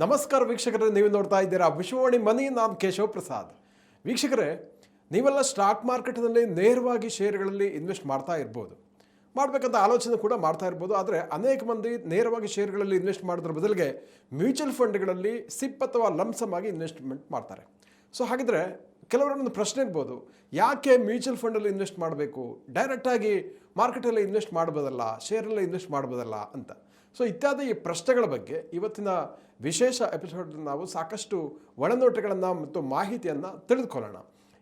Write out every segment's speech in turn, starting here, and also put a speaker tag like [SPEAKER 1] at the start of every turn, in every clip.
[SPEAKER 1] ನಮಸ್ಕಾರ ವೀಕ್ಷಕರೇ, ನೀವು ನೋಡ್ತಾ ಇದ್ದೀರಾ ವಿಶ್ವವಾಣಿ ಮನಿ. ನಾನು ಕೇಶವ್ ಪ್ರಸಾದ್. ವೀಕ್ಷಕರೇ, ನೀವೆಲ್ಲ ಸ್ಟಾಕ್ ಮಾರ್ಕೆಟ್ನಲ್ಲಿ ನೇರವಾಗಿ ಶೇರ್ಗಳಲ್ಲಿ ಇನ್ವೆಸ್ಟ್ ಮಾಡ್ತಾ ಇರ್ಬೋದು, ಮಾಡಬೇಕಂತ ಆಲೋಚನೆ ಕೂಡ ಮಾಡ್ತಾ ಇರ್ಬೋದು. ಆದರೆ ಅನೇಕ ಮಂದಿ ನೇರವಾಗಿ ಶೇರ್ಗಳಲ್ಲಿ ಇನ್ವೆಸ್ಟ್ ಮಾಡೋದ್ರ ಬದಲಿಗೆ ಮ್ಯೂಚುವಲ್ ಫಂಡ್ಗಳಲ್ಲಿ ಸಿಪ್ ಅಥವಾ ಲಂಸಮ್ ಆಗಿ ಇನ್ವೆಸ್ಟ್ಮೆಂಟ್ ಮಾಡ್ತಾರೆ. ಸೊ ಹಾಗಿದ್ರೆ ಕೆಲವರೊಂದು ಪ್ರಶ್ನೆ ಇರ್ಬೋದು, ಯಾಕೆ ಮ್ಯೂಚುವಲ್ ಫಂಡಲ್ಲಿ ಇನ್ವೆಸ್ಟ್ ಮಾಡಬೇಕು, ಡೈರೆಕ್ಟಾಗಿ ಮಾರ್ಕೆಟಲ್ಲಿ ಇನ್ವೆಸ್ಟ್ ಮಾಡ್ಬೋದಲ್ಲ, ಶೇರಲ್ಲಿ ಇನ್ವೆಸ್ಟ್ ಮಾಡ್ಬೋದಲ್ಲ ಅಂತ. ಸೊ ಇತ್ಯಾದಿ ಪ್ರಶ್ನೆಗಳ ಬಗ್ಗೆ ಇವತ್ತಿನ ವಿಶೇಷ ಎಪಿಸೋಡ್ ನಾವು ಸಾಕಷ್ಟು ಒಳನೋಟಗಳನ್ನು ಮತ್ತು ಮಾಹಿತಿಯನ್ನು ತಿಳಿದುಕೊಳ್ಳೋಣ.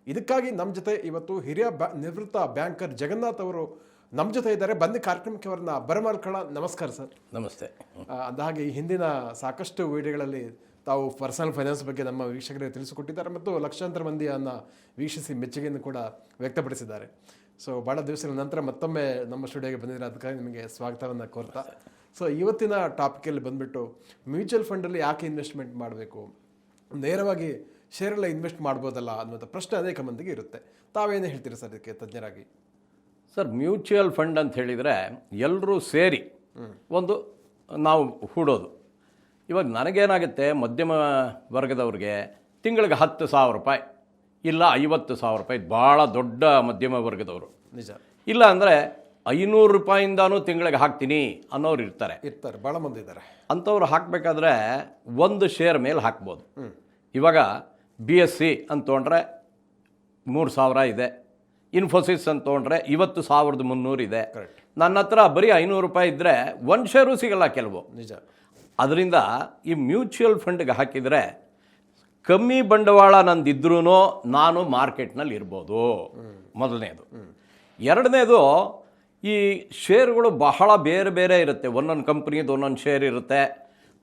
[SPEAKER 1] ಇದಕ್ಕಾಗಿ ನಮ್ಮ ಜೊತೆ ಇವತ್ತು ಹಿರಿಯ ನಿವೃತ್ತ ಬ್ಯಾಂಕರ್ ಜಗನ್ನಾಥ್ ಅವರು ನಮ್ಮ ಜೊತೆ ಇದ್ದಾರೆ. ಬನ್ನಿ ಕಾರ್ಯಕ್ರಮಕ್ಕೆ ಅವರನ್ನ ಬರಮಾಡ್ಕೊಳ್ಳ. ನಮಸ್ಕಾರ ಸರ್.
[SPEAKER 2] ನಮಸ್ತೆ.
[SPEAKER 1] ಅಂದಹಾಗೆ ಈ ಹಿಂದಿನ ಸಾಕಷ್ಟು ವಿಡಿಯೋಗಳಲ್ಲಿ ತಾವು ಪರ್ಸನಲ್ ಫೈನಾನ್ಸ್ ಬಗ್ಗೆ ನಮ್ಮ ವೀಕ್ಷಕರಿಗೆ ತಿಳಿಸಿಕೊಟ್ಟಿದ್ದಾರೆ ಮತ್ತು ಲಕ್ಷಾಂತರ ಮಂದಿಯನ್ನು ವೀಕ್ಷಿಸಿ ಮೆಚ್ಚುಗೆಯನ್ನು ಕೂಡ ವ್ಯಕ್ತಪಡಿಸಿದ್ದಾರೆ. ಸೊ ಭಾಳ ದಿವಸಗಳ ನಂತರ ಮತ್ತೊಮ್ಮೆ ನಮ್ಮ ಸ್ಟುಡಿಯೋಗೆ ಬಂದಿದ್ದಾರೆ, ಅದಕ್ಕಾಗಿ ನಿಮಗೆ ಸ್ವಾಗತವನ್ನು ಕೋರ್ತಾ. ಸೊ ಇವತ್ತಿನ ಟಾಪಿಕಲ್ಲಿ ಬಂದುಬಿಟ್ಟು ಮ್ಯೂಚುವಲ್ ಫಂಡಲ್ಲಿ ಯಾಕೆ ಇನ್ವೆಸ್ಟ್ಮೆಂಟ್ ಮಾಡಬೇಕು, ನೇರವಾಗಿ ಶೇರೆಲ್ಲ ಇನ್ವೆಸ್ಟ್ ಮಾಡ್ಬೋದಲ್ಲ ಅನ್ನೋಂಥ ಪ್ರಶ್ನೆ ಅನೇಕ ಮಂದಿಗೆ ಇರುತ್ತೆ. ತಾವೇನೇ ಹೇಳ್ತೀರಿ ಸರ್ ಇದಕ್ಕೆ ತಜ್ಞರಾಗಿ?
[SPEAKER 2] ಸರ್, ಮ್ಯೂಚುವಲ್ ಫಂಡ್ ಅಂತ ಹೇಳಿದರೆ ಎಲ್ಲರೂ ಸೇರಿ ಒಂದು ನಾವು ಹೂಡೋದು. ಇವಾಗ ನನಗೇನಾಗುತ್ತೆ, ಮಧ್ಯಮ ವರ್ಗದವ್ರಿಗೆ ತಿಂಗಳಿಗೆ 10,000 ರೂಪಾಯಿ ಇಲ್ಲ 50,000 ರೂಪಾಯಿ, ಭಾಳ ದೊಡ್ಡ ಮಧ್ಯಮ ವರ್ಗದವರು.
[SPEAKER 1] ನಿಜ. ಇಲ್ಲ
[SPEAKER 2] ಅಂದರೆ 500 ರೂಪಾಯಿಂದನೂ ತಿಂಗಳಿಗೆ ಹಾಕ್ತೀನಿ ಅನ್ನೋರು ಇರ್ತಾರೆ,
[SPEAKER 1] ಭಾಳ ಮಂದಿ ಇದ್ದಾರೆ.
[SPEAKER 2] ಅಂಥವ್ರು ಹಾಕಬೇಕಾದ್ರೆ ಒಂದು ಶೇರ್ ಮೇಲೆ ಹಾಕ್ಬೋದು. ಇವಾಗ BSC ಅಂತ ತೊಗೊಂಡ್ರೆ 3,000 ಇದೆ, ಇನ್ಫೋಸಿಸ್ ಅಂತ ತೊಗೊಂಡ್ರೆ 20,300 ಇದೆ. ನನ್ನ ಹತ್ರ ಬರೀ 500 ರೂಪಾಯಿ ಇದ್ದರೆ ಒಂದು ಶೇರು ಸಿಗಲ್ಲ ಕೆಲವು.
[SPEAKER 1] ನಿಜ.
[SPEAKER 2] ಅದರಿಂದ ಈ ಮ್ಯೂಚುವಲ್ ಫಂಡ್ಗೆ ಹಾಕಿದರೆ ಕಮ್ಮಿ ಬಂಡವಾಳ ನಂದಿದ್ರೂ ನಾನು ಮಾರ್ಕೆಟ್ನಲ್ಲಿ ಇರ್ಬೋದು, ಮೊದಲನೇದು. ಎರಡನೇದು, ಈ ಶೇರುಗಳು ಬಹಳ ಬೇರೆ ಬೇರೆ ಇರುತ್ತೆ, ಒಂದೊಂದು ಕಂಪ್ನಿದು ಒಂದೊಂದು ಶೇರ್ ಇರುತ್ತೆ.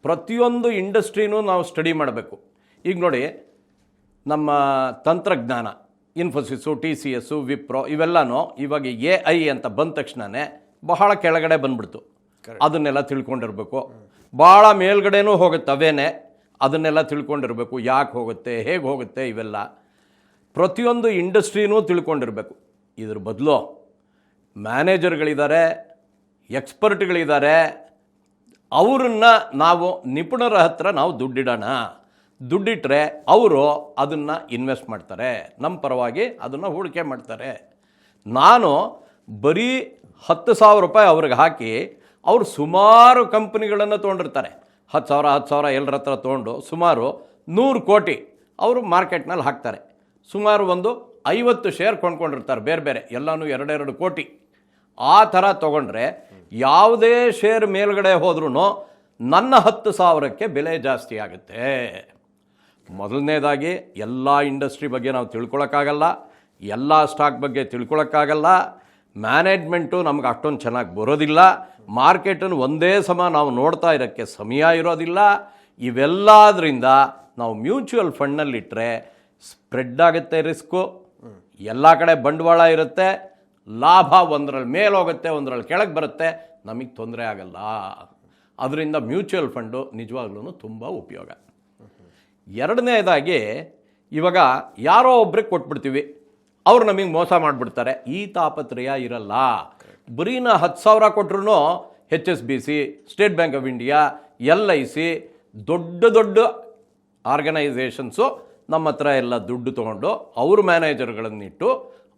[SPEAKER 2] ಪ್ರತಿಯೊಂದು ಇಂಡಸ್ಟ್ರಿನೂ ನಾವು ಸ್ಟಡಿ ಮಾಡಬೇಕು. ಈಗ ನೋಡಿ, ನಮ್ಮ ತಂತ್ರಜ್ಞಾನ, ಇನ್ಫೋಸಿಸ್ಸು, TCS, ವಿಪ್ರೋ ಇವೆಲ್ಲನೂ ಇವಾಗ AI ಅಂತ ಬಂದ ತಕ್ಷಣವೇ ಬಹಳ ಕೆಳಗಡೆ ಬಂದ್ಬಿಡ್ತು. ಅದನ್ನೆಲ್ಲ ತಿಳ್ಕೊಂಡಿರ್ಬೇಕು. ಭಾಳ ಮೇಲ್ಗಡೆನೂ ಹೋಗುತ್ತೆ ಅವೇನೇ, ಅದನ್ನೆಲ್ಲ ತಿಳ್ಕೊಂಡಿರ್ಬೇಕು. ಯಾಕೆ ಹೋಗುತ್ತೆ, ಹೇಗೆ ಹೋಗುತ್ತೆ, ಇವೆಲ್ಲ ಪ್ರತಿಯೊಂದು ಇಂಡಸ್ಟ್ರಿನೂ ತಿಳ್ಕೊಂಡಿರ್ಬೇಕು. ಇದ್ರ ಬದಲು ಮ್ಯಾನೇಜರ್ಗಳಿದ್ದಾರೆ, ಎಕ್ಸ್ಪರ್ಟ್ಗಳಿದ್ದಾರೆ, ಅವರನ್ನು ನಾವು ನಿಪುಣರ ಹತ್ರ ನಾವು ದುಡ್ಡಿಡೋಣ. ದುಡ್ಡಿಟ್ರೆ ಅವರು ಅದನ್ನು ಇನ್ವೆಸ್ಟ್ ಮಾಡ್ತಾರೆ, ನಮ್ಮ ಪರವಾಗಿ ಅದನ್ನು ಹೂಡಿಕೆ ಮಾಡ್ತಾರೆ. ನಾನು ಬರೀ 10,000 ರೂಪಾಯಿ ಅವ್ರಿಗೆ ಹಾಕಿ ಅವರು ಸುಮಾರು ಕಂಪ್ನಿಗಳನ್ನು ತೊಗೊಂಡಿರ್ತಾರೆ. 10,000 ಎಲ್ಲರ ಹತ್ರ ತೊಗೊಂಡು ಸುಮಾರು 100 ಕೋಟಿ ಅವರು ಮಾರ್ಕೆಟ್ನಲ್ಲಿ ಹಾಕ್ತಾರೆ. ಸುಮಾರು ಒಂದು 50 ಶೇರ್ ಕೊಂಡ್ಕೊಂಡಿರ್ತಾರೆ, ಬೇರೆ ಬೇರೆ ಎಲ್ಲನೂ 2-2 ಕೋಟಿ. ಆ ಥರ ತೊಗೊಂಡ್ರೆ ಯಾವುದೇ ಶೇರ್ ಮೇಲ್ಗಡೆ ಹೋದ್ರೂ ನನ್ನ 10,000ಕ್ಕೆ ಬೆಲೆ ಜಾಸ್ತಿ ಆಗುತ್ತೆ. ಮೊದಲನೇದಾಗಿ ಎಲ್ಲ ಇಂಡಸ್ಟ್ರಿ ಬಗ್ಗೆ ನಾವು ತಿಳ್ಕೊಳಕ್ಕಾಗಲ್ಲ, ಎಲ್ಲ ಸ್ಟಾಕ್ ಬಗ್ಗೆ ತಿಳ್ಕೊಳಕ್ಕಾಗಲ್ಲ. ಮ್ಯಾನೇಜ್ಮೆಂಟು ನಮ್ಗೆ ಅಷ್ಟೊಂದು ಚೆನ್ನಾಗಿ ಬರೋದಿಲ್ಲ. ಮಾರ್ಕೆಟನ್ನು ಒಂದೇ ಸಮ ನಾವು ನೋಡ್ತಾ ಇರೋಕ್ಕೆ ಸಮಯ ಇರೋದಿಲ್ಲ. ಇವೆಲ್ಲದರಿಂದ ನಾವು ಮ್ಯೂಚುವಲ್ ಫಂಡ್ನಲ್ಲಿಟ್ಟರೆ ಸ್ಪ್ರೆಡ್ ಆಗುತ್ತೆ ರಿಸ್ಕು, ಎಲ್ಲ ಕಡೆ ಬಂಡವಾಳ ಇರುತ್ತೆ, ಲಾಭ ಒಂದರಲ್ಲಿ ಮೇಲೆ ಹೋಗುತ್ತೆ, ಒಂದರಲ್ಲಿ ಕೆಳಗೆ ಬರುತ್ತೆ, ನಮಗೆ ತೊಂದರೆ ಆಗಲ್ಲ. ಅದರಿಂದ ಮ್ಯೂಚುವಲ್ ಫಂಡು ನಿಜವಾಗ್ಲೂ ತುಂಬ ಉಪಯೋಗ. ಎರಡನೇದಾಗಿ, ಇವಾಗ ಯಾರೋ ಒಬ್ರಿಗೆ ಕೊಟ್ಬಿಡ್ತೀವಿ, ಅವ್ರು ನಮಗೆ ಮೋಸ ಮಾಡಿಬಿಡ್ತಾರೆ, ಈ ತಾಪತ್ರಯ ಇರಲ್ಲ. ಬರೀ 10,000 ಕೊಟ್ಟರು HSBC, state bank of India, LIC ದೊಡ್ಡ ದೊಡ್ಡ ಆರ್ಗನೈಸೇಷನ್ಸು ನಮ್ಮ ಹತ್ರ ಎಲ್ಲ ದುಡ್ಡು ತೊಗೊಂಡು ಅವರು ಮ್ಯಾನೇಜರ್ಗಳನ್ನಿಟ್ಟು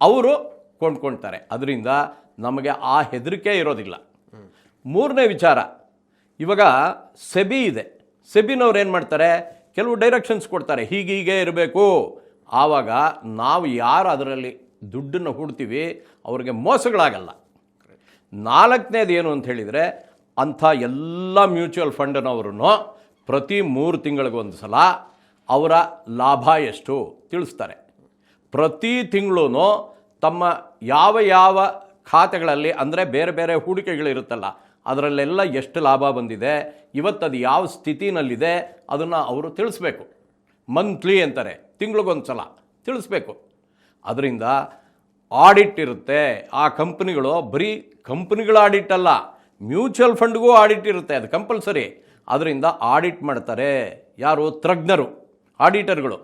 [SPEAKER 2] ಅವರು ಕೊಂಡ್ಕೊಳ್ತಾರೆ. ಅದರಿಂದ ನಮಗೆ ಆ ಹೆದರಿಕೆ ಇರೋದಿಲ್ಲ. ಮೂರನೇ ವಿಚಾರ, ಇವಾಗ ಸೆಬಿ ಇದೆ. ಸೆಬಿನವ್ರು ಏನು ಮಾಡ್ತಾರೆ, ಕೆಲವು ಡೈರೆಕ್ಷನ್ಸ್ ಕೊಡ್ತಾರೆ, ಹೀಗೀಗೆ ಇರಬೇಕು. ಆವಾಗ ನಾವು ಯಾರು ಅದರಲ್ಲಿ ದುಡ್ಡನ್ನು ಹೂಡ್ತೀವಿ ಅವ್ರಿಗೆ ಮೋಸಗಳಾಗಲ್ಲ. ನಾಲ್ಕನೇದು ಏನು ಅಂತ ಹೇಳಿದರೆ, ಅಂಥ ಎಲ್ಲ ಮ್ಯೂಚುವಲ್ ಫಂಡ್ನವ್ರೂ ಪ್ರತಿ 3 ತಿಂಗಳಿಗೊಂದು ಸಲ ಅವರ ಲಾಭ ಎಷ್ಟು ತಿಳಿಸ್ತಾರೆ. ಪ್ರತಿ ತಿಂಗಳೂ ತಮ್ಮ ಯಾವ ಖಾತೆಗಳಲ್ಲಿ, ಅಂದರೆ ಬೇರೆ ಬೇರೆ ಹೂಡಿಕೆಗಳಿರುತ್ತಲ್ಲ, ಅದರಲ್ಲೆಲ್ಲ ಎಷ್ಟು ಲಾಭ ಬಂದಿದೆ, ಇವತ್ತದು ಯಾವ ಸ್ಥಿತಿನಲ್ಲಿದೆ, ಅದನ್ನು ಅವರು ತಿಳಿಸ್ಬೇಕು. ಮಂತ್ಲಿ ಅಂತಾರೆ, ತಿಂಗಳಿಗೊಂದು ಸಲ ತಿಳಿಸ್ಬೇಕು. ಅದರಿಂದ ಆಡಿಟ್ ಇರುತ್ತೆ. ಆ ಕಂಪ್ನಿಗಳು ಬರೀ ಕಂಪ್ನಿಗಳ ಆಡಿಟ್ ಅಲ್ಲ, ಮ್ಯೂಚುವಲ್ ಫಂಡ್ಗೂ ಆಡಿಟ್ ಇರುತ್ತೆ, ಅದು ಕಂಪಲ್ಸರಿ. ಅದರಿಂದ ಆಡಿಟ್ ಮಾಡ್ತಾರೆ ಯಾರು? ತಜ್ಞರು, ಆಡಿಟರ್ಗಳು.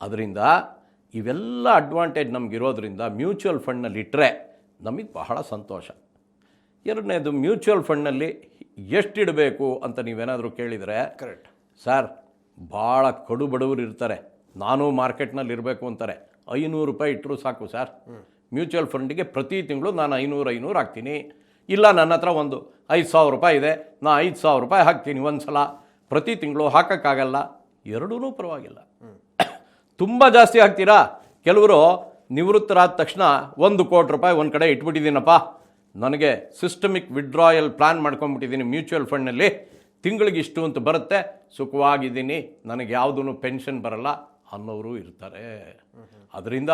[SPEAKER 2] ಅದರಿಂದ ಇವೆಲ್ಲ ಅಡ್ವಾಂಟೇಜ್ ನಮಗಿರೋದ್ರಿಂದ ಮ್ಯೂಚುವಲ್ ಫಂಡ್ನಲ್ಲಿ ಇಟ್ಟರೆ ನಮಗೆ ಬಹಳ ಸಂತೋಷ. ಎರಡನೇದು, ಮ್ಯೂಚುವಲ್ ಫಂಡ್ನಲ್ಲಿ ಎಷ್ಟಿಡಬೇಕು ಅಂತ ನೀವೇನಾದರೂ ಕೇಳಿದರೆ,
[SPEAKER 1] ಕರೆಕ್ಟ್
[SPEAKER 2] ಸರ್ ಭಾಳ ಕಡು ಬಡವರು ಇರ್ತಾರೆ, ನಾನು ಮಾರ್ಕೆಟ್ನಲ್ಲಿ ಇರಬೇಕು ಅಂತಾರೆ. 500 ರೂಪಾಯಿ ಇಟ್ಟರು ಸಾಕು ಸರ್. ಮ್ಯೂಚುವಲ್ ಫಂಡಿಗೆ ಪ್ರತಿ ತಿಂಗಳು ನಾನು 500 ಹಾಕ್ತೀನಿ. ಇಲ್ಲ ನನ್ನ ಹತ್ರ ಒಂದು 5,000 ರೂಪಾಯಿ ಇದೆ, ನಾ 5,000 ರೂಪಾಯಿ ಹಾಕ್ತೀನಿ ಒಂದು ಸಲ. ಪ್ರತಿ ತಿಂಗಳು ಹಾಕೋಕ್ಕಾಗಲ್ಲ, ಎರಡೂ ಪರವಾಗಿಲ್ಲ. ತುಂಬ ಜಾಸ್ತಿ ಹಾಕ್ತೀರಾ, ಕೆಲವರು ನಿವೃತ್ತರಾದ ತಕ್ಷಣ 1 ಕೋಟಿ ರೂಪಾಯಿ ಒಂದು ಕಡೆ ಇಟ್ಬಿಟ್ಟಿದ್ದೀನಪ್ಪ, ನನಗೆ ಸಿಸ್ಟಮಿಕ್ ವಿಡ್ರಾಯಲ್ ಪ್ಲ್ಯಾನ್ ಮಾಡ್ಕೊಂಬಿಟ್ಟಿದ್ದೀನಿ ಮ್ಯೂಚುವಲ್ ಫಂಡ್ನಲ್ಲಿ, ತಿಂಗಳಿಗೆ ಇಷ್ಟು ಅಂತ ಬರುತ್ತೆ, ಸುಖವಾಗಿದ್ದೀನಿ, ನನಗೆ ಯಾವುದೂ ಪೆನ್ಷನ್ ಬರಲ್ಲ ಅನ್ನೋರು ಇರ್ತಾರೆ. ಅದರಿಂದ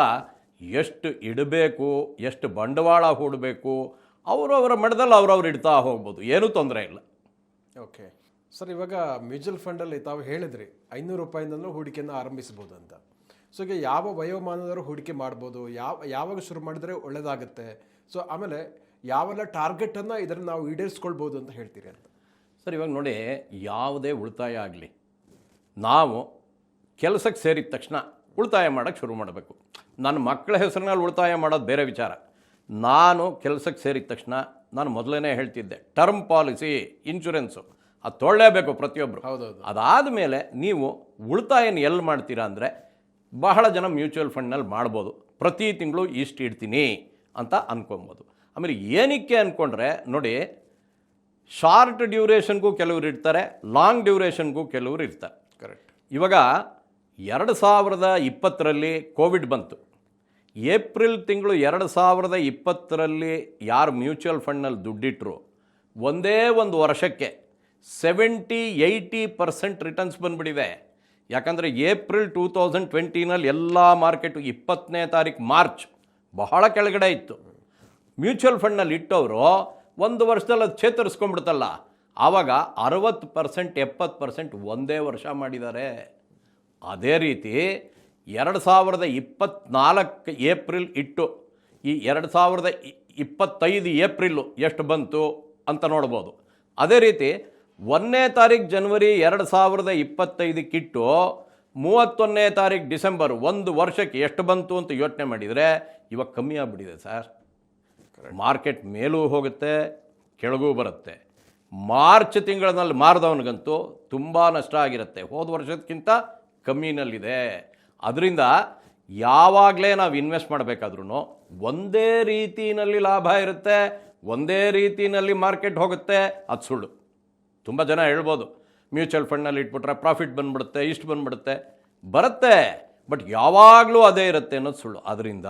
[SPEAKER 2] ಎಷ್ಟು ಇಡಬೇಕು, ಎಷ್ಟು ಬಂಡವಾಳ ಹೂಡಬೇಕು, ಅವರವರ ಮಟ್ಟದಲ್ಲಿ ಅವ್ರವ್ರು ಇಡ್ತಾ ಹೋಗ್ಬೋದು, ಏನೂ ತೊಂದರೆ ಇಲ್ಲ.
[SPEAKER 1] ಓಕೆ ಸರ್, ಇವಾಗ ಮ್ಯೂಚುವಲ್ ಫಂಡಲ್ಲಿ ತಾವು ಹೇಳಿದ್ರಿ 500 ರೂಪಾಯಿಂದಲೂ ಹೂಡಿಕೆಯನ್ನು ಆರಂಭಿಸ್ಬೋದು ಅಂತ. ಸೊ ಈಗ ಯಾವ ವಯೋಮಾನದವರು ಹೂಡಿಕೆ ಮಾಡ್ಬೋದು, ಯಾವಾಗ ಶುರು ಮಾಡಿದ್ರೆ ಒಳ್ಳೆಯದಾಗುತ್ತೆ, ಸೊ ಆಮೇಲೆ ಯಾವೆಲ್ಲ ಟಾರ್ಗೆಟನ್ನು ಇದನ್ನು ನಾವು ಈಡೇರಿಸ್ಕೊಳ್ಬೋದು ಅಂತ ಹೇಳ್ತೀರಿ ಅಂತ?
[SPEAKER 2] ಸರ್, ಇವಾಗ ನೋಡಿ, ಯಾವುದೇ ಉಳಿತಾಯ ಆಗಲಿ, ನಾವು ಕೆಲಸಕ್ಕೆ ಸೇರಿದ ತಕ್ಷಣ ಉಳಿತಾಯ ಮಾಡೋಕ್ಕೆ ಶುರು ಮಾಡಬೇಕು. ನನ್ನ ಮಕ್ಕಳ ಹೆಸರಿನಲ್ಲಿ ಉಳಿತಾಯ ಮಾಡೋದು ಬೇರೆ ವಿಚಾರ. ನಾನು ಕೆಲಸಕ್ಕೆ ಸೇರಿದ ತಕ್ಷಣ ನಾನು ಮೊದಲೇ ಹೇಳ್ತಿದ್ದೆ, ಟರ್ಮ್ ಪಾಲಿಸಿ, ಇನ್ಶೂರೆನ್ಸು ಅದು ತೊಗೊಳ್ಳೇಬೇಕು ಪ್ರತಿಯೊಬ್ಬರು.
[SPEAKER 1] ಹೌದೌದು.
[SPEAKER 2] ಅದಾದ ಮೇಲೆ ನೀವು ಉಳಿತಾಯನ ಎಲ್ಲಿ ಮಾಡ್ತೀರಾ ಅಂದರೆ, ಬಹಳ ಜನ ಮ್ಯೂಚುವಲ್ ಫಂಡ್ನಲ್ಲಿ ಮಾಡ್ಬೋದು, ಪ್ರತಿ ತಿಂಗಳು ಇಷ್ಟು ಇಡ್ತೀನಿ ಅಂತ ಅಂದ್ಕೊಬೋದು. ಆಮೇಲೆ ಏನಕ್ಕೆ ಅಂದ್ಕೊಂಡ್ರೆ ನೋಡಿ, ಶಾರ್ಟ್ ಡ್ಯೂರೇಷನ್ಗೂ ಕೆಲವರು ಇರ್ತಾರೆ, ಲಾಂಗ್ ಡ್ಯೂರೇಷನ್ಗೂ ಕೆಲವರು ಇರ್ತಾರೆ.
[SPEAKER 1] ಕರೆಕ್ಟ್.
[SPEAKER 2] ಇವಾಗ 2020ರಲ್ಲಿ ಕೋವಿಡ್ ಬಂತು. ಏಪ್ರಿಲ್ ತಿಂಗಳು 2020ರಲ್ಲಿ ಯಾರು ಮ್ಯೂಚುವಲ್ ಫಂಡ್ನಲ್ಲಿ ದುಡ್ಡಿಟ್ಟರು, ಒಂದೇ ಒಂದು ವರ್ಷಕ್ಕೆ 70-80% ರಿಟರ್ನ್ಸ್ ಬಂದುಬಿಟ್ಟಿದೆ. ಯಾಕಂದರೆ ಏಪ್ರಿಲ್ 2020ನಲ್ಲಿ ಎಲ್ಲ ಮಾರ್ಕೆಟು 20ನೇ ತಾರೀಕು ಮಾರ್ಚ್ ಬಹಳ ಕೆಳಗಡೆ ಇತ್ತು. ಮ್ಯೂಚುವಲ್ ಫಂಡ್ನಲ್ಲಿ ಇಟ್ಟವರು ಒಂದು ವರ್ಷದಲ್ಲಿ ಅದು ಚೇತರಿಸ್ಕೊಂಡ್ಬಿಡ್ತಲ್ಲ, ಆವಾಗ 60% 70% ಒಂದೇ ವರ್ಷ ಮಾಡಿದ್ದಾರೆ. ಅದೇ ರೀತಿ 2024 ಏಪ್ರಿಲ್ ಇಟ್ಟು ಈ 2025 ಏಪ್ರಿಲ್ಲು ಎಷ್ಟು ಬಂತು ಅಂತ ನೋಡ್ಬೋದು. ಅದೇ ರೀತಿ 1ನೇ ತಾರೀಕು ಜನವರಿ 2025 31ನೇ ತಾರೀಕು ಡಿಸೆಂಬರ್ ಒಂದು ವರ್ಷಕ್ಕೆ ಎಷ್ಟು ಬಂತು ಅಂತ ಯೋಚನೆ ಮಾಡಿದರೆ ಇವಾಗ ಕಮ್ಮಿ ಆಗಿಬಿಟ್ಟಿದೆ ಸರ್. ಮಾರ್ಕೆಟ್ ಮೇಲೂ ಹೋಗುತ್ತೆ, ಕೆಳಗೂ ಬರುತ್ತೆ. ಮಾರ್ಚ್ ತಿಂಗಳಲ್ಲಿ ಮಾರಿದವನಿಗಂತೂ ತುಂಬ ನಷ್ಟ ಆಗಿರುತ್ತೆ, ಹೋದ ವರ್ಷಕ್ಕಿಂತ ಕಮ್ಮಿನಲ್ಲಿದೆ. ಅದರಿಂದ ಯಾವಾಗಲೇ ನಾವು ಇನ್ವೆಸ್ಟ್ ಮಾಡಬೇಕಾದ್ರೂ ಒಂದೇ ರೀತಿಯಲ್ಲಿ ಲಾಭ ಇರುತ್ತೆ, ಒಂದೇ ರೀತಿಯಲ್ಲಿ ಮಾರ್ಕೆಟ್ ಹೋಗುತ್ತೆ, ಅದು ಸುಳ್ಳು. ತುಂಬ ಜನ ಹೇಳ್ಬೋದು ಮ್ಯೂಚುವಲ್ ಫಂಡ್ನಲ್ಲಿ ಇಟ್ಬಿಟ್ರೆ ಪ್ರಾಫಿಟ್ ಬಂದ್ಬಿಡುತ್ತೆ, ಇಷ್ಟು ಬಂದ್ಬಿಡುತ್ತೆ, ಬರುತ್ತೆ, ಬಟ್ ಯಾವಾಗಲೂ ಅದೇ ಇರುತ್ತೆ ಅನ್ನೋದು ಸುಳ್ಳು. ಅದರಿಂದ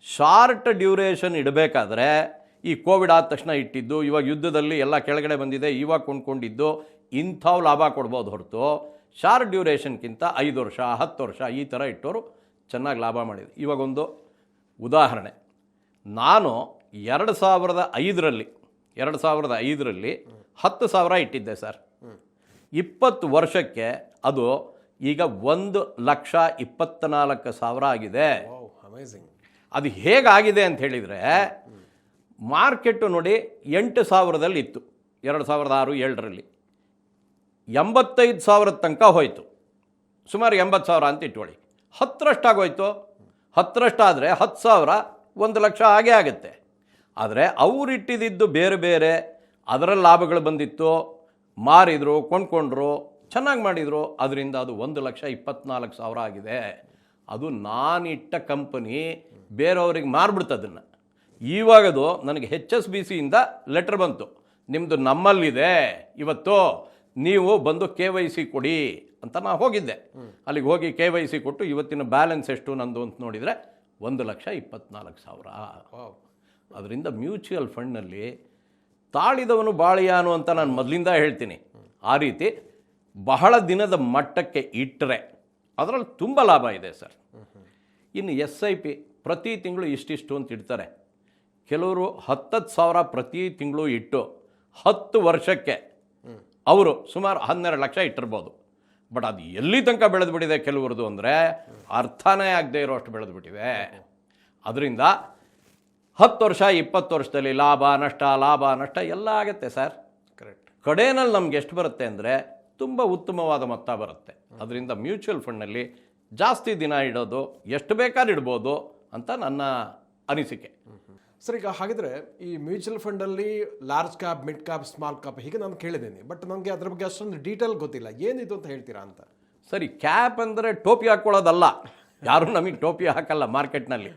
[SPEAKER 2] ಶಾರ್ಟ್ ಡ್ಯೂರೇಷನ್ ಇಡಬೇಕಾದ್ರೆ ಈ ಕೋವಿಡ್ ಆದ ತಕ್ಷಣ ಇಟ್ಟಿದ್ದು, ಇವಾಗ ಯುದ್ಧದಲ್ಲಿ ಎಲ್ಲ ಕೆಳಗಡೆ ಬಂದಿದೆ, ಇವಾಗ ಕೊಂಡ್ಕೊಂಡಿದ್ದು ಇಂಥವು ಲಾಭ ಕೊಡ್ಬೋದು ಹೊರತು ಶಾರ್ಟ್ ಡ್ಯೂರೇಷನ್ಗಿಂತ 5 ವರ್ಷ 10 ವರ್ಷ ಈ ಥರ ಇಟ್ಟವರು ಚೆನ್ನಾಗಿ ಲಾಭ ಮಾಡಿದೆ. ಇವಾಗೊಂದು ಉದಾಹರಣೆ, ನಾನು 2005ರಲ್ಲಿ 10,000 ಇಟ್ಟಿದ್ದೆ ಸರ್. 20 ವರ್ಷಕ್ಕೆ ಅದು ಈಗ 1,24,000 ಆಗಿದೆ.
[SPEAKER 1] ಅಮೇಜಿಂಗ್.
[SPEAKER 2] ಅದು ಹೇಗಾಗಿದೆ ಅಂತ ಹೇಳಿದರೆ, ಮಾರ್ಕೆಟು ನೋಡಿ 8,000ದಲ್ಲಿ ಇತ್ತು 2006-7ರಲ್ಲಿ, 85,000 ತನಕ ಹೋಯಿತು, ಸುಮಾರು 80,000 ಅಂತ ಇಟ್ಕೊಳ್ಳಿ. 10ರಷ್ಟಾಗೋಯ್ತು. 10ರಷ್ಟಾದರೆ 10,000 1,00,000 ಆಗೇ ಆಗುತ್ತೆ. ಆದರೆ ಅವರಿಟ್ಟಿದ್ದು ಬೇರೆ ಬೇರೆ, ಅದರಲ್ಲಿ ಲಾಭಗಳು ಬಂದಿತ್ತು, ಮಾರಿದರು, ಕೊಂಡ್ಕೊಂಡ್ರು, ಚೆನ್ನಾಗಿ ಮಾಡಿದರು, ಅದರಿಂದ ಅದು 1,24,000 ಆಗಿದೆ. ಅದು ನಾನಿಟ್ಟ ಕಂಪನಿ ಬೇರೆಯವ್ರಿಗೆ ಮಾರ್ಬಿಡ್ತದನ್ನು. ಇವಾಗದು ನನಗೆ HSBCಯಿಂದ ಲೆಟ್ರ್ ಬಂತು, ನಿಮ್ಮದು ನಮ್ಮಲ್ಲಿದೆ, ಇವತ್ತು ನೀವು ಬಂದು KYC ಕೊಡಿ ಅಂತ ನಾನು ಹೋಗಿದ್ದೆ. ಅಲ್ಲಿಗೆ ಹೋಗಿ KYC ಕೊಟ್ಟು ಇವತ್ತಿನ ಬ್ಯಾಲೆನ್ಸ್ ಎಷ್ಟು ನಂದು ಅಂತ ನೋಡಿದರೆ 1,24,000. ಅದರಿಂದ ಮ್ಯೂಚುವಲ್ ಫಂಡ್ನಲ್ಲಿ ತಾಳಿದವನು ಬಾಳಿಯಾನು ಅಂತ ನಾನು ಮೊದಲಿಂದ ಹೇಳ್ತೀನಿ. ಆ ರೀತಿ ಬಹಳ ದಿನದ ಮಟ್ಟಕ್ಕೆ ಇಟ್ಟರೆ ಅದರಲ್ಲಿ ತುಂಬ ಲಾಭ ಇದೆ ಸರ್. ಇನ್ನು SIP ಪ್ರತಿ ತಿಂಗಳು ಇಷ್ಟಿಷ್ಟು ಅಂತ ಇಡ್ತಾರೆ. ಕೆಲವರು 10,000 ಪ್ರತಿ ತಿಂಗಳು ಇಟ್ಟು 10 ವರ್ಷಕ್ಕೆ ಅವರು ಸುಮಾರು 12 ಲಕ್ಷ ಇಟ್ಟಿರ್ಬೋದು. ಬಟ್ ಅದು ಎಲ್ಲಿ ತನಕ ಬೆಳೆದುಬಿಟ್ಟಿದೆ ಕೆಲವ್ರದ್ದು ಅಂದರೆ ಅರ್ಥನೇ ಆಗದೆ ಇರೋಷ್ಟು ಬೆಳೆದುಬಿಟ್ಟಿದೆ. ಅದರಿಂದ 10 ವರ್ಷ 20 ವರ್ಷದಲ್ಲಿ ಲಾಭ ನಷ್ಟ ಎಲ್ಲ ಆಗುತ್ತೆ ಸರ್.
[SPEAKER 1] ಕರೆಕ್ಟ್.
[SPEAKER 2] ಕಡೆಯಲ್ಲಿ ನಮ್ಗೆ ಎಷ್ಟು ಬರುತ್ತೆ ಅಂದರೆ ತುಂಬ ಉತ್ತಮವಾದ ಮೊತ್ತ ಬರುತ್ತೆ. ಅದರಿಂದ ಮ್ಯೂಚುವಲ್ ಫಂಡ್ನಲ್ಲಿ ಜಾಸ್ತಿ ದಿನ ಇಡೋದು, ಎಷ್ಟು ಬೇಕಾದ್ರೂ ಇಡ್ಬೋದು ಅಂತ ನನ್ನ ಅನಿಸಿಕೆ.
[SPEAKER 1] ಸರ್, ಈಗ ಹಾಗಿದ್ರೆ ಈ ಮ್ಯೂಚುವಲ್ ಫಂಡಲ್ಲಿ large cap, mid cap, small cap ಹೀಗೆ ನಾನು ಕೇಳಿದ್ದೀನಿ, ಬಟ್ ನನಗೆ ಅದ್ರ ಬಗ್ಗೆ ಅಷ್ಟೊಂದು ಡೀಟೇಲ್ ಗೊತ್ತಿಲ್ಲ, ಏನಿದು ಅಂತ ಹೇಳ್ತೀರಾ ಅಂತ?
[SPEAKER 2] ಸರಿ, ಕ್ಯಾಪ್ ಅಂದರೆ ಟೋಪಿ ಹಾಕ್ಕೊಳ್ಳೋದಲ್ಲ, ಯಾರು ನಮಗೆ ಟೋಪಿ ಹಾಕಲ್ಲ ಮಾರ್ಕೆಟ್ನಲ್ಲಿ.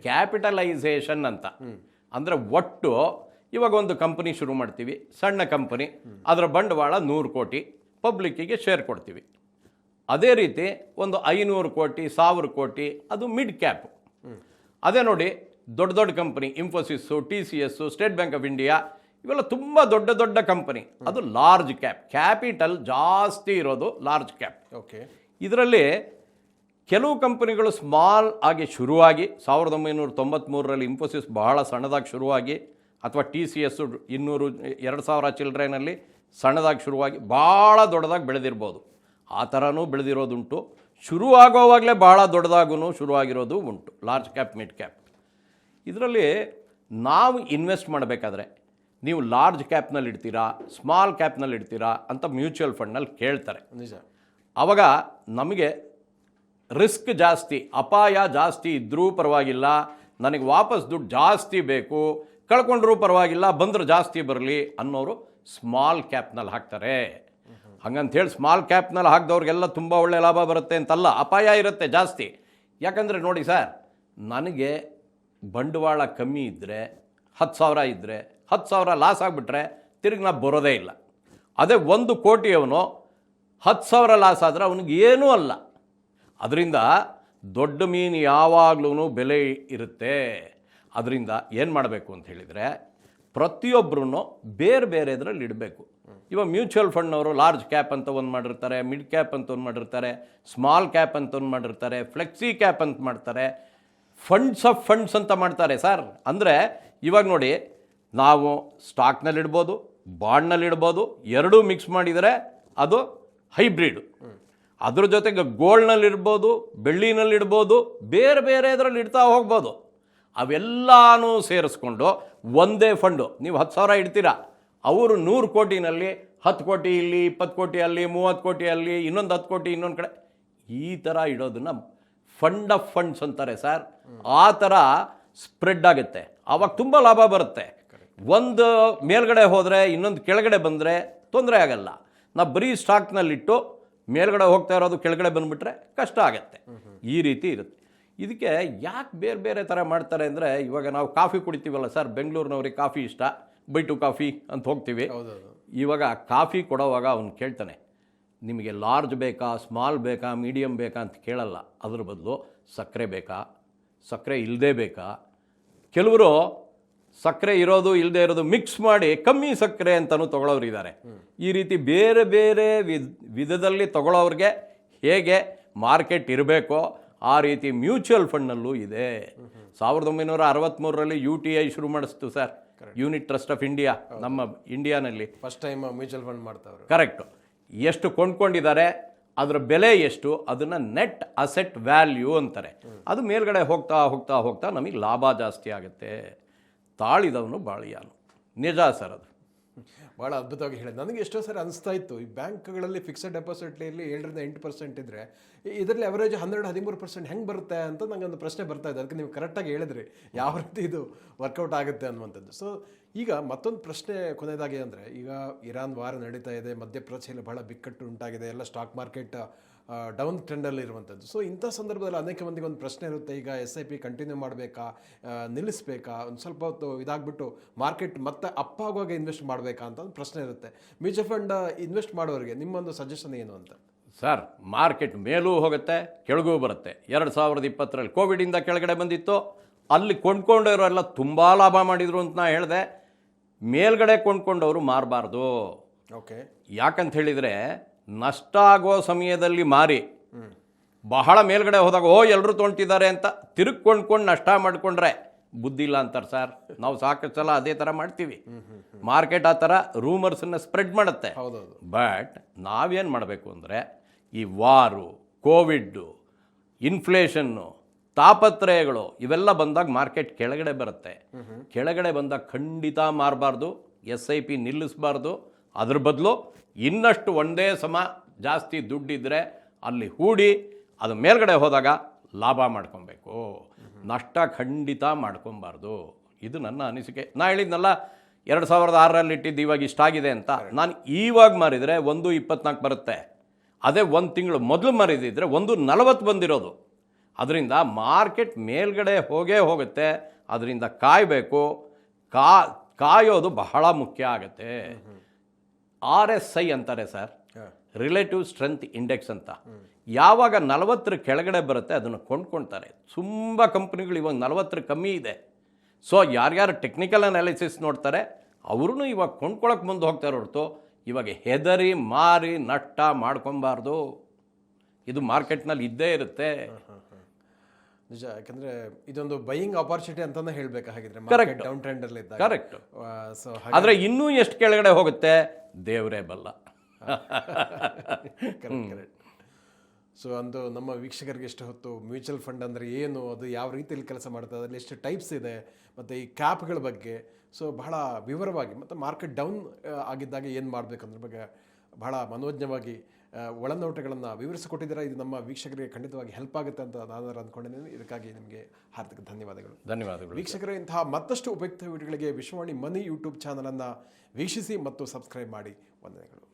[SPEAKER 2] ಕ್ಯಾಪಿಟಲೈಸೇಷನ್ ಅಂತ ಅಂದರೆ ಒಟ್ಟು ಇವಾಗ ಒಂದು ಕಂಪನಿ ಶುರು ಮಾಡ್ತೀವಿ, ಸಣ್ಣ ಕಂಪನಿ, ಅದರ ಬಂಡವಾಳ 100 ಕೋಟಿ, ಪಬ್ಲಿಕ್ಕಿಗೆ ಶೇರ್ ಕೊಡ್ತೀವಿ. ಅದೇ ರೀತಿ ಒಂದು 500 ಕೋಟಿ 1000 ಕೋಟಿ ಅದು ಮಿಡ್ ಕ್ಯಾಪ್. ಅದೇ ನೋಡಿ ದೊಡ್ಡ ದೊಡ್ಡ company, Infosys, TCS, state bank of India, ಇವೆಲ್ಲ ತುಂಬ ದೊಡ್ಡ ದೊಡ್ಡ ಕಂಪನಿ, ಅದು ಲಾರ್ಜ್ ಕ್ಯಾಪ್. ಕ್ಯಾಪಿಟಲ್ ಜಾಸ್ತಿ ಇರೋದು ಲಾರ್ಜ್ ಕ್ಯಾಪ್.
[SPEAKER 1] ಓಕೆ. ಇದರಲ್ಲಿ
[SPEAKER 2] ಕೆಲವು ಕಂಪನಿಗಳು ಸ್ಮಾಲ್ ಆಗಿ ಶುರುವಾಗಿ 1993ರಲ್ಲಿ ಇನ್ಫೋಸಿಸ್ ಬಹಳ ಸಣ್ಣದಾಗಿ ಶುರುವಾಗಿ, ಅಥವಾ TCS 200-2000 ಚಿಲ್ಡ್ರನಲ್ಲಿ ಸಣ್ಣದಾಗಿ ಶುರುವಾಗಿ ಭಾಳ ದೊಡ್ಡದಾಗಿ ಬೆಳೆದಿರ್ಬೋದು. ಆ ಥರನೂ ಬೆಳೆದಿರೋದುಂಟು. ಶುರುವಾಗೋವಾಗಲೇ ಭಾಳ ದೊಡ್ಡದಾಗೂ ಶುರುವಾಗಿರೋದು ಉಂಟು, ಲಾರ್ಜ್ ಕ್ಯಾಪ್, ಮಿಡ್ ಕ್ಯಾಪ್. ಇದರಲ್ಲಿ ನಾವು ಇನ್ವೆಸ್ಟ್ ಮಾಡಬೇಕಾದ್ರೆ ನೀವು ಲಾರ್ಜ್ ಕ್ಯಾಪ್ನಲ್ಲಿ ಇಡ್ತೀರಾ, ಸ್ಮಾಲ್ ಕ್ಯಾಪ್ನಲ್ಲಿ ಇಡ್ತೀರಾ ಅಂತ ಮ್ಯೂಚುವಲ್ ಫಂಡ್ನಲ್ಲಿ ಕೇಳ್ತಾರೆ.
[SPEAKER 1] ನಿಜ.
[SPEAKER 2] ಆವಾಗ ನಮಗೆ ರಿಸ್ಕ್ ಜಾಸ್ತಿ, ಅಪಾಯ ಜಾಸ್ತಿ ಇದ್ದರೂ ಪರವಾಗಿಲ್ಲ, ನನಗೆ ವಾಪಸ್ ದುಡ್ಡು ಜಾಸ್ತಿ ಬೇಕು, ಕಳ್ಕೊಂಡ್ರೂ ಪರವಾಗಿಲ್ಲ, ಬಂದರೆ ಜಾಸ್ತಿ ಬರಲಿ ಅನ್ನೋರು ಸ್ಮಾಲ್ ಕ್ಯಾಪ್ನಲ್ಲಿ ಹಾಕ್ತಾರೆ. ಹಾಗಂತೇಳಿ ಸ್ಮಾಲ್ ಕ್ಯಾಪ್ನಲ್ಲಿ ಹಾಕಿದವ್ರಿಗೆಲ್ಲ ತುಂಬ ಒಳ್ಳೆ ಲಾಭ ಬರುತ್ತೆ ಅಂತಲ್ಲ, ಅಪಾಯ ಇರುತ್ತೆ ಜಾಸ್ತಿ. ಯಾಕಂದರೆ ನೋಡಿ ಸರ್, ನನಗೆ ಬಂಡವಾಳ ಕಮ್ಮಿ ಇದ್ದರೆ 10,000 ಇದ್ದರೆ 10,000 ಲಾಸ್ ಆಗಿಬಿಟ್ರೆ ತಿರುಗಿ ನಾ ಬರೋದೇ ಇಲ್ಲ. ಅದೇ 1 ಕೋಟಿಯವನು 10,000 ಲಾಸ್ ಆದರೆ ಅವನಿಗೆ ಏನೂ ಅಲ್ಲ. ಅದರಿಂದ ದೊಡ್ಡ ಮೀನು ಯಾವಾಗಲೂ ಬೆಲೆ ಇರುತ್ತೆ. ಅದರಿಂದ ಏನು ಮಾಡಬೇಕು ಅಂತ ಹೇಳಿದರೆ, ಪ್ರತಿಯೊಬ್ಬರೂ ಬೇರೆ ಬೇರೆ ಇದರಲ್ಲಿ ಇಡಬೇಕು. ಇವಾಗ ಮ್ಯೂಚುವಲ್ ಫಂಡ್ನವರು ಲಾರ್ಜ್ ಕ್ಯಾಪ್ ಅಂತ ಒಂದು ಮಾಡಿರ್ತಾರೆ, ಮಿಡ್ ಕ್ಯಾಪ್ ಅಂತ ಒಂದು ಮಾಡಿರ್ತಾರೆ, ಸ್ಮಾಲ್ ಕ್ಯಾಪ್ ಅಂತ ಒಂದು ಮಾಡಿರ್ತಾರೆ, ಫ್ಲೆಕ್ಸಿ ಕ್ಯಾಪ್ ಅಂತ ಮಾಡ್ತಾರೆ, ಫಂಡ್ಸ್ ಆಫ್ ಫಂಡ್ಸ್ ಅಂತ ಮಾಡ್ತಾರೆ ಸರ್. ಅಂದರೆ ಇವಾಗ ನೋಡಿ, ನಾವು ಸ್ಟಾಕ್ನಲ್ಲಿ ಇಡ್ಬೋದು, ಬಾಂಡ್ನಲ್ಲಿ ಇಡ್ಬೋದು, ಎರಡೂ ಮಿಕ್ಸ್ ಮಾಡಿದರೆ ಅದು ಹೈಬ್ರಿಡ್. ಅದ್ರ ಜೊತೆಗೆ ಗೋಲ್ಡ್ನಲ್ಲಿರ್ಬೋದು, ಬೆಳ್ಳಿನಲ್ಲಿಡ್ಬೋದು, ಬೇರೆ ಬೇರೆ ಇದರಲ್ಲಿ ಇಡ್ತಾ ಹೋಗ್ಬೋದು. ಅವೆಲ್ಲನೂ ಸೇರಿಸ್ಕೊಂಡು ಒಂದೇ ಫಂಡು, ನೀವು 10,000 ಇಡ್ತೀರಾ, ಅವರು 100 ಕೋಟಿನಲ್ಲಿ 10 ಕೋಟಿ ಇಲ್ಲಿ, 20 ಕೋಟಿ ಅಲ್ಲಿ, 30 ಕೋಟಿ ಅಲ್ಲಿ, ಇನ್ನೊಂದು 10 ಕೋಟಿ ಇನ್ನೊಂದು ಕಡೆ, ಈ ಥರ ಇಡೋದನ್ನು ಫಂಡ್ ಆಫ್ ಫಂಡ್ಸ್ ಅಂತಾರೆ ಸರ್. ಆ ಥರ ಸ್ಪ್ರೆಡ್ ಆಗುತ್ತೆ, ಆವಾಗ ತುಂಬ ಲಾಭ ಬರುತ್ತೆ. ಒಂದು ಮೇಲ್ಗಡೆ ಹೋದರೆ ಇನ್ನೊಂದು ಕೆಳಗಡೆ ಬಂದರೆ ತೊಂದರೆ ಆಗಲ್ಲ. ನಾವು ಬರೀ ಸ್ಟಾಕ್ನಲ್ಲಿಟ್ಟು ಮೇಲ್ಗಡೆ ಹೋಗ್ತಾ ಇರೋದು ಕೆಳಗಡೆ ಬಂದುಬಿಟ್ರೆ ಕಷ್ಟ ಆಗುತ್ತೆ. ಈ ರೀತಿ ಇರುತ್ತೆ. ಇದಕ್ಕೆ ಯಾಕೆ ಬೇರೆ ಬೇರೆ ಥರ ಮಾಡ್ತಾರೆ ಅಂದರೆ, ಇವಾಗ ನಾವು ಕಾಫಿ ಕುಡಿತೀವಲ್ಲ ಸರ್, ಬೆಂಗಳೂರಿನವ್ರಿಗೆ ಕಾಫಿ ಇಷ್ಟ, ಬೈಟು ಕಾಫಿ ಅಂತ ಹೋಗ್ತೀವಿ. ಇವಾಗ ಕಾಫಿ ಕೊಡೋವಾಗ ಅವ್ನು ಕೇಳ್ತಾನೆ, ನಿಮಗೆ ಲಾರ್ಜ್ ಬೇಕಾ, ಸ್ಮಾಲ್ ಬೇಕಾ, ಮೀಡಿಯಮ್ ಬೇಕಾ ಅಂತ ಕೇಳಲ್ಲ. ಅದ್ರ ಬದಲು ಸಕ್ಕರೆ ಬೇಕಾ, ಸಕ್ಕರೆ ಇಲ್ಲದೇ ಬೇಕಾ, ಕೆಲವರು ಸಕ್ಕರೆ ಇರೋದು ಇಲ್ಲದೆ ಇರೋದು ಮಿಕ್ಸ್ ಮಾಡಿ ಕಮ್ಮಿ ಸಕ್ಕರೆ ಅಂತಲೂ ತೊಗೊಳೋರಿದ್ದಾರೆ. ಈ ರೀತಿ ಬೇರೆ ಬೇರೆ ವಿಧದಲ್ಲಿ ತೊಗೊಳೋರಿಗೆ ಹೇಗೆ ಮಾರ್ಕೆಟ್ ಇರಬೇಕೋ ಆ ರೀತಿ ಮ್ಯೂಚುವಲ್ ಫಂಡ್ನಲ್ಲೂ ಇದೆ. 1963ರಲ್ಲಿ UTI ಶುರು ಮಾಡಿಸ್ತು sir, unit trust of India, ನಮ್ಮ ಇಂಡಿಯಾನಲ್ಲಿ
[SPEAKER 1] ಫಸ್ಟ್ ಟೈಮ್ ಮ್ಯೂಚುವಲ್ ಫಂಡ್ ಮಾಡ್ತಾವ್ರು.
[SPEAKER 2] ಕರೆಕ್ಟು. ಎಷ್ಟು ಕೊಂಡ್ಕೊಂಡಿದ್ದಾರೆ, ಅದರ ಬೆಲೆ ಎಷ್ಟು, ಅದನ್ನು ನೆಟ್ ಅಸೆಟ್ ವ್ಯಾಲ್ಯೂ ಅಂತಾರೆ. ಅದು ಮೇಲ್ಗಡೆ ಹೋಗ್ತಾ ಹೋಗ್ತಾ ಹೋಗ್ತಾ ನಮಗೆ ಲಾಭ ಜಾಸ್ತಿ ಆಗುತ್ತೆ. ತಾಳಿದವನು ಬಾಳಿಯಾನು. ನಿಜ ಸರ್, ಅದು
[SPEAKER 1] ಭಾಳ ಅದ್ಭುತವಾಗಿ ಹೇಳಿದೆ. ನನಗೆ ಎಷ್ಟೋ ಸರಿ ಅನಿಸ್ತಾ ಇತ್ತು, ಈ ಬ್ಯಾಂಕ್ಗಳಲ್ಲಿ ಫಿಕ್ಸೆಡ್ ಡೆಪಾಸಿಟ್ಲಿ 7-8% ಇದ್ದರೆ ಇದರಲ್ಲಿ ಅವರೇಜ್ 12-13% ಹೆಂಗೆ ಬರುತ್ತೆ ಅಂತ ನನಗೆ ಒಂದು ಪ್ರಶ್ನೆ ಬರ್ತಾ ಇದೆ. ಅದಕ್ಕೆ ನೀವು ಕರೆಕ್ಟಾಗಿ ಹೇಳಿದ್ರಿ ಯಾವ ರೀತಿ ಇದು ವರ್ಕೌಟ್ ಆಗುತ್ತೆ ಅನ್ನುವಂಥದ್ದು. ಸೊ ಈಗ ಮತ್ತೊಂದು ಪ್ರಶ್ನೆ ಕೊನೆಯದಾಗಿ ಅಂದರೆ, ಈಗ ಇರಾನ್ ವಾರ ನಡೀತಾ ಇದೆ, ಮಧ್ಯಪ್ರಾಚ್ಯದಲ್ಲಿ ಬಹಳ ಬಿಕ್ಕಟ್ಟು ಉಂಟಾಗಿದೆ, ಎಲ್ಲ ಸ್ಟಾಕ್ ಮಾರ್ಕೆಟ್ ಡೌನ್ ಟ್ರೆಂಡಲ್ಲಿ ಇರುವಂಥದ್ದು. ಸೊ ಇಂಥ ಸಂದರ್ಭದಲ್ಲಿ ಅನೇಕ ಮಂದಿಗೆ ಒಂದು ಪ್ರಶ್ನೆ ಇರುತ್ತೆ, ಈಗ SIP ಕಂಟಿನ್ಯೂ ಮಾಡಬೇಕಾ, ನಿಲ್ಲಿಸಬೇಕಾ, ಒಂದು ಸ್ವಲ್ಪ ಹೊತ್ತು ಇದಾಗ್ಬಿಟ್ಟು ಮಾರ್ಕೆಟ್ ಮತ್ತೆ ಅಪ್ ಆಗುವಾಗ ಇನ್ವೆಸ್ಟ್ ಮಾಡಬೇಕಾ ಅಂತ ಒಂದು ಪ್ರಶ್ನೆ ಇರುತ್ತೆ. ಮ್ಯೂಚುವಲ್ ಫಂಡ್ ಇನ್ವೆಸ್ಟ್ ಮಾಡೋರಿಗೆ ನಿಮ್ಮೊಂದು ಸಜೆಷನ್ ಏನು ಅಂತ?
[SPEAKER 2] ಸರ್, ಮಾರ್ಕೆಟ್ ಮೇಲೂ ಹೋಗುತ್ತೆ, ಕೆಳಗೂ ಬರುತ್ತೆ. 2020ರಲ್ಲಿ ಕೋವಿಡಿಂದ ಕೆಳಗಡೆ ಬಂದಿತ್ತು, ಅಲ್ಲಿ ಕೊಂಡ್ಕೊಂಡಿರೋರೆಲ್ಲ ತುಂಬ ಲಾಭ ಮಾಡಿದರು ಅಂತ ನಾ ಹೇಳಿದೆ. ಮೇಲ್ಗಡೆ ಕೊಂಡ್ಕೊಂಡವರು ಮಾರಬಾರ್ದು.
[SPEAKER 1] ಓಕೆ.
[SPEAKER 2] ಯಾಕಂತ ಹೇಳಿದರೆ, ನಷ್ಟ ಆಗೋ ಸಮಯದಲ್ಲಿ ಮಾರಿ ಬಹಳ ಮೇಲ್ಗಡೆ ಹೋದಾಗ ಎಲ್ಲರೂ ತೊಗೊಂತಿದ್ದಾರೆ ಅಂತ ಕೊಂಡ್ಕೊಂಡು ನಷ್ಟ ಮಾಡಿಕೊಂಡ್ರೆ ಬುದ್ಧಿ ಇಲ್ಲ ಅಂತಾರೆ ಸರ್. ನಾವು ಸಾಕಷ್ಟು ಸಲ ಅದೇ ಥರ ಮಾಡ್ತೀವಿ. ಮಾರ್ಕೆಟ್ ಆ ಥರ ರೂಮರ್ಸನ್ನು ಸ್ಪ್ರೆಡ್ ಮಾಡುತ್ತೆ. ಬಟ್ ನಾವೇನು ಮಾಡಬೇಕು ಅಂದರೆ, ಈ ವಾರು, ಕೋವಿಡ್ಡು, ಇನ್ಫ್ಲೇಷನ್ನು, ತಾಪತ್ರಯಗಳು ಇವೆಲ್ಲ ಬಂದಾಗ ಮಾರ್ಕೆಟ್ ಕೆಳಗಡೆ ಬರುತ್ತೆ. ಕೆಳಗಡೆ ಬಂದಾಗ ಖಂಡಿತ ಮಾರಬಾರ್ದು, SIP ನಿಲ್ಲಿಸಬಾರ್ದು. ಅದ್ರ ಬದಲು ಇನ್ನಷ್ಟು ಒಂದೇ ಸಮ ಜಾಸ್ತಿ ದುಡ್ಡಿದ್ರೆ ಅಲ್ಲಿ ಹೂಡಿ ಅದು ಮೇಲ್ಗಡೆ ಹೋದಾಗ ಲಾಭ ಮಾಡ್ಕೊಬೇಕು, ನಷ್ಟ ಖಂಡಿತ ಮಾಡ್ಕೊಬಾರ್ದು. ಇದು ನನ್ನ ಅನಿಸಿಕೆ. ನಾ ಹೇಳಿದ್ನಲ್ಲ 2006ರಲ್ಲಿ ಇಟ್ಟಿದ್ದು ಇವಾಗ ಇಷ್ಟಾಗಿದೆ ಅಂತ. ನಾನು ಇವಾಗ ಮಾರಿದರೆ 1.24 ಬರುತ್ತೆ, ಅದೇ ಒಂದು ತಿಂಗಳು ಮೊದಲು ಮರಿದಿದ್ರೆ 1.40 ಬಂದಿರೋದು. ಅದರಿಂದ ಮಾರ್ಕೆಟ್ ಮೇಲ್ಗಡೆ ಹೋಗುತ್ತೆ. ಅದರಿಂದ ಕಾಯಬೇಕು. ಕಾಯೋದು ಬಹಳ ಮುಖ್ಯ ಆಗುತ್ತೆ. RSI ಅಂತಾರೆ ಸರ್, ರಿಲೇಟಿವ್ ಸ್ಟ್ರೆಂತ್ ಇಂಡೆಕ್ಸ್ ಅಂತ. ಯಾವಾಗ 40 ಕೆಳಗಡೆ ಬರುತ್ತೆ ಅದನ್ನು ಕೊಂಡ್ಕೊಳ್ತಾರೆ. ತುಂಬ ಕಂಪ್ನಿಗಳು ಇವಾಗ 40 ಕಮ್ಮಿ ಇದೆ. ಸೊ ಯಾರ್ಯಾರು ಟೆಕ್ನಿಕಲ್ ಅನಾಲಿಸಿಸ್ ನೋಡ್ತಾರೆ ಅವ್ರೂ ಇವಾಗ ಕೊಂಡ್ಕೊಳಕ್ಕೆ ಮುಂದೆ ಹೋಗ್ತಾರೆ ಹೊರತು ಇವಾಗ ಹೆದರಿ ಮಾರಿ ನಷ್ಟ ಮಾಡ್ಕೊಬಾರ್ದು. ಇದು ಮಾರ್ಕೆಟ್ನಲ್ಲಿ ಇದ್ದೇ ಇರುತ್ತೆ.
[SPEAKER 1] ನಿಜ, ಯಾಕಂದ್ರೆ ಇದೊಂದು ಬೈಯಿಂಗ್ ಆಪರ್ಚುನಿಟಿ ಅಂತಾನೆ ಹೇಳ್ಬೇಕು. ಹಾಗಿದ್ರೆ
[SPEAKER 2] Correct.
[SPEAKER 1] ಡೌನ್ ಟ್ರೆಂಡ್ ಅಲ್ಲಿ ಇದ್ದಾಗ.
[SPEAKER 2] ಕರೆಕ್ಟ್.
[SPEAKER 1] ಸೊ
[SPEAKER 2] ಆದರೆ ಇನ್ನೂ ಎಷ್ಟು ಕೆಳಗಡೆ ಹೋಗುತ್ತೆ ದೇವರೇ ಬಲ್ಲ.
[SPEAKER 1] ಕರೆಕ್ಟ್. ಸೊ ಅಂದು ನಮ್ಮ ವೀಕ್ಷಕರಿಗೆ ಎಷ್ಟು ಹೊತ್ತು ಮ್ಯೂಚುವಲ್ ಫಂಡ್ ಅಂದರೆ ಏನು, ಅದು ಯಾವ ರೀತಿಯಲ್ಲಿ ಕೆಲಸ ಮಾಡ್ತದೆ, ಅದರಲ್ಲಿ ಎಷ್ಟು ಟೈಪ್ಸ್ ಇದೆ, ಮತ್ತು ಈ ಕ್ಯಾಪ್ಗಳ ಬಗ್ಗೆ ಸೊ ಬಹಳ ವಿವರವಾಗಿ, ಮತ್ತು ಮಾರ್ಕೆಟ್ ಡೌನ್ ಆಗಿದ್ದಾಗ ಏನು ಮಾಡಬೇಕು ಅನ್ನೋದ್ರ ಬಗ್ಗೆ ಬಹಳ ಮನೋಜ್ಞವಾಗಿ ಒಳನೋಟಗಳನ್ನು ವಿವರಿಸಿಕೊಟ್ಟಿದ್ದೀರಾ. ಇದು ನಮ್ಮ ವೀಕ್ಷಕರಿಗೆ ಖಂಡಿತವಾಗಿ ಹೆಲ್ಪ್ ಆಗುತ್ತೆ ಅಂತ ನಾನು ಅಂದ್ಕೊಂಡಿದ್ದೀನಿ. ಇದಕ್ಕಾಗಿ ನಿಮಗೆ ಹಾರ್ದಿಕ ಧನ್ಯವಾದಗಳು.
[SPEAKER 2] ಧನ್ಯವಾದಗಳು
[SPEAKER 1] ವೀಕ್ಷಕರೇ, ಇಂತಹ ಮತ್ತಷ್ಟು ಉಪಯುಕ್ತ ವಿಡಿಯೋಗಳಿಗೆ ವಿಶ್ವವಾಣಿ ಮನಿ ಯೂಟ್ಯೂಬ್ ಚಾನಲನ್ನು ವೀಕ್ಷಿಸಿ ಮತ್ತು ಸಬ್ಸ್ಕ್ರೈಬ್ ಮಾಡಿ. ವಂದನೆಗಳು.